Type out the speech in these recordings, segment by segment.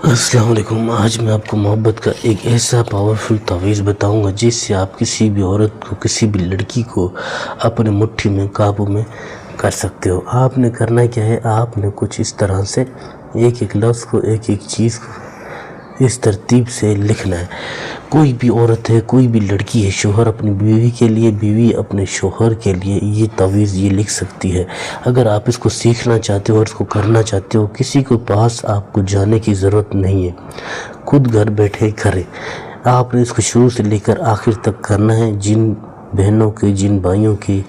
السلام علیکم۔ آج میں آپ کو محبت کا ایک ایسا پاورفل تعویذ بتاؤں گا جس سے آپ کسی بھی عورت کو، کسی بھی لڑکی کو اپنے مٹھی میں قابو میں کر سکتے ہو۔ آپ نے کرنا کیا ہے، آپ نے کچھ اس طرح سے ایک ایک لفظ کو، ایک ایک چیز کو اس ترتیب سے لکھنا ہے۔ کوئی بھی عورت ہے، کوئی بھی لڑکی ہے، شوہر اپنی بیوی کے لیے، بیوی اپنے شوہر کے لیے یہ تعویذ یہ لکھ سکتی ہے۔ اگر آپ اس کو سیکھنا چاہتے ہو اور اس کو کرنا چاہتے ہو، کسی کو پاس آپ کو جانے کی ضرورت نہیں ہے، خود گھر بیٹھے کریں۔ آپ نے اس کو شروع سے لے کر آخر تک کرنا ہے۔ جن بہنوں کے، جن بھائیوں کے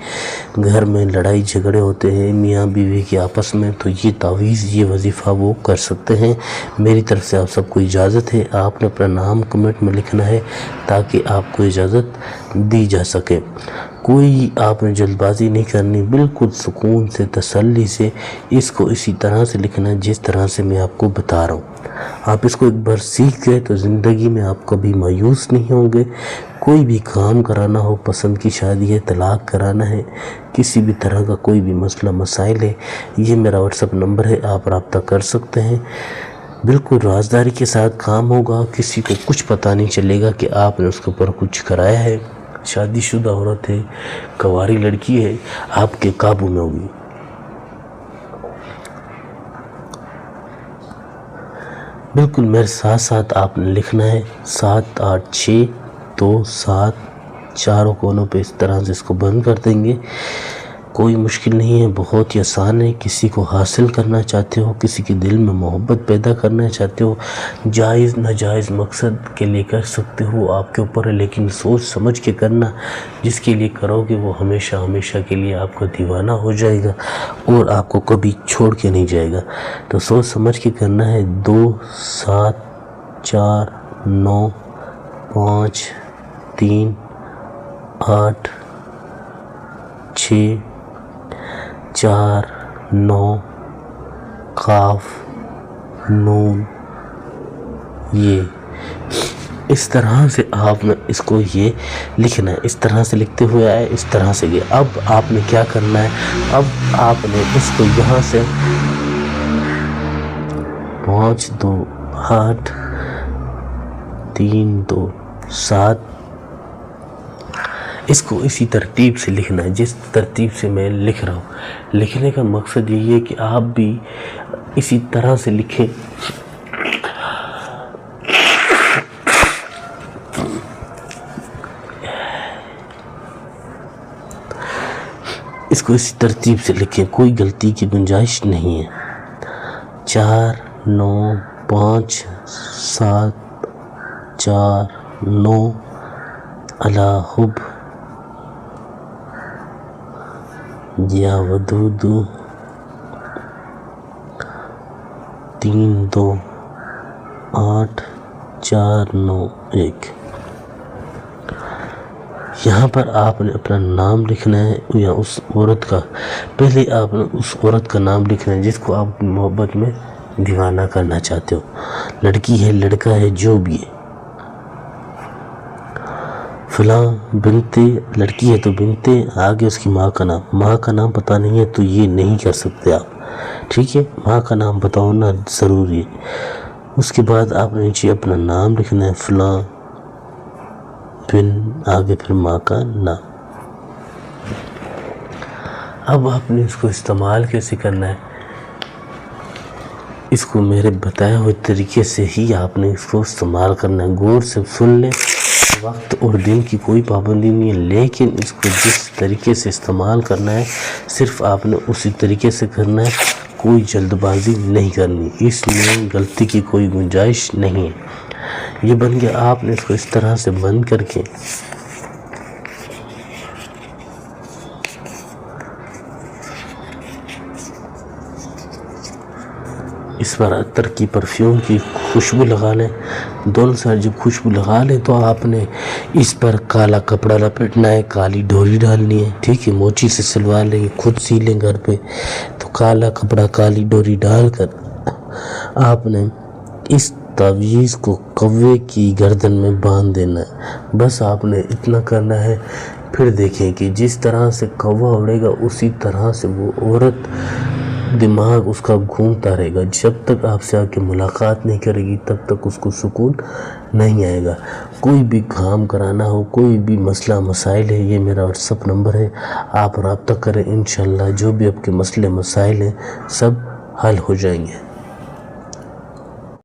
گھر میں لڑائی جھگڑے ہوتے ہیں میاں بیوی کے آپس میں، تو یہ تعویذ، یہ وظیفہ وہ کر سکتے ہیں۔ میری طرف سے آپ سب کو اجازت ہے۔ آپ نے اپنا نام کمنٹ میں لکھنا ہے تاکہ آپ کو اجازت دی جا سکے۔ کوئی آپ نے جلد بازی نہیں کرنی، بالکل سکون سے، تسلی سے اس کو اسی طرح سے لکھنا ہے جس طرح سے میں آپ کو بتا رہا ہوں۔ آپ اس کو ایک بار سیکھ گئے تو زندگی میں آپ کبھی مایوس نہیں ہوں گے۔ کوئی بھی کام کرانا ہو، پسند کی شادی ہے، طلاق کرانا ہے، کسی بھی طرح کا کوئی بھی مسئلہ مسائل ہے، یہ میرا واٹس ایپ نمبر ہے، آپ رابطہ کر سکتے ہیں۔ بالکل رازداری کے ساتھ کام ہوگا، کسی کو کچھ پتہ نہیں چلے گا کہ آپ نے اس کے اوپر کچھ کرایا ہے۔ شادی شدہ عورت ہے، کنواری لڑکی ہے، آپ کے قابو میں ہوگی۔ بالکل میرے ساتھ ساتھ آپ نے لکھنا ہے 7 8 6 2 7، چاروں کونوں پہ اس طرح سے اس کو بند کر دیں گے۔ کوئی مشکل نہیں ہے، بہت ہی آسان ہے۔ کسی کو حاصل کرنا چاہتے ہو، کسی کے دل میں محبت پیدا کرنا چاہتے ہو، جائز ناجائز مقصد کے لیے کر سکتے ہو، آپ کے اوپر ہے، لیکن سوچ سمجھ کے کرنا۔ جس کے لیے کرو گے وہ ہمیشہ ہمیشہ کے لیے آپ کا دیوانہ ہو جائے گا اور آپ کو کبھی چھوڑ کے نہیں جائے گا۔ تو سوچ سمجھ کے کرنا ہے۔ 2 7 4 9 5 3 8 6 4 9 قاف نون، یہ اس طرح سے آپ نے اس کو یہ لکھنا ہے۔ اس طرح سے لکھتے ہوئے آئے، اس طرح سے گئے۔ اب آپ نے کیا کرنا ہے، اب آپ نے اس کو یہاں سے 5 2 8 3 2 7 اس کو اسی ترتیب سے لکھنا ہے جس ترتیب سے میں لکھ رہا ہوں۔ لکھنے کا مقصد یہی ہے کہ آپ بھی اسی طرح سے لکھیں۔ اس کو اسی ترتیب سے لکھیں، کوئی غلطی کی گنجائش نہیں ہے۔ 4 9 5 7 4 9 علی حب یا ودود 3 2 8 4 9 1۔ یہاں پر آپ نے اپنا نام لکھنا ہے یا اس عورت کا، پہلے آپ نے اس عورت کا نام لکھنا ہے جس کو آپ محبت میں دیوانہ کرنا چاہتے ہو، لڑکی ہے، لڑکا ہے، جو بھی ہے۔ فلاں بنتے، لڑکی ہے تو بنتے، آگے اس کی ماں کا نام، ماں کا نام پتہ نہیں ہے تو یہ نہیں کر سکتے آپ، ٹھیک ہے؟ ماں کا نام پتہ ہونا ضروری ہے۔ اس کے بعد آپ نے نیچے اپنا نام لکھنا ہے، فلاں بن، آگے پھر ماں کا نام۔ اب آپ نے اس کو استعمال کیسے کرنا ہے، اس کو میرے بتائے ہوئے طریقے سے ہی آپ نے اس کو استعمال کرنا ہے۔ غور سے سن لیں، وقت اور دن کی کوئی پابندی نہیں ہے، لیکن اس کو جس طریقے سے استعمال کرنا ہے صرف آپ نے اسی طریقے سے کرنا ہے، کوئی جلد بازی نہیں کرنی، اس میں غلطی کی کوئی گنجائش نہیں ہے۔ یہ بن گیا۔ آپ نے اس کو اس طرح سے بند کر کے اس پر عطر کی، پرفیوم کی خوشبو لگا لیں۔ دونوں سائڈ جب خوشبو لگا لیں تو آپ نے اس پر کالا کپڑا لپیٹنا ہے، کالی ڈوری ڈالنی ہے، ٹھیک ہے؟ موچی سے سلوا لیں گے، خود سی لیں گھر پہ، تو کالا کپڑا، کالی ڈوری ڈال کر آپ نے اس تعویذ کو کوے کی گردن میں باندھ دینا ہے۔ بس آپ نے اتنا کرنا ہے، پھر دیکھیں کہ جس طرح سے کوا اڑے گا اسی طرح سے وہ عورت دماغ اس کا گھومتا رہے گا. جب تک آپ سے آ کے ملاقات نہیں کرے گی تب تک اس کو سکون نہیں آئے گا. کوئی بھی کام کرانا ہو، کوئی بھی مسئلہ مسائل ہے، یہ میرا واٹس ایپ نمبر ہے، آپ رابطہ کریں. انشاءاللہ جو بھی آپ کے مسئلے مسائل ہیں سب حل ہو جائیں گے.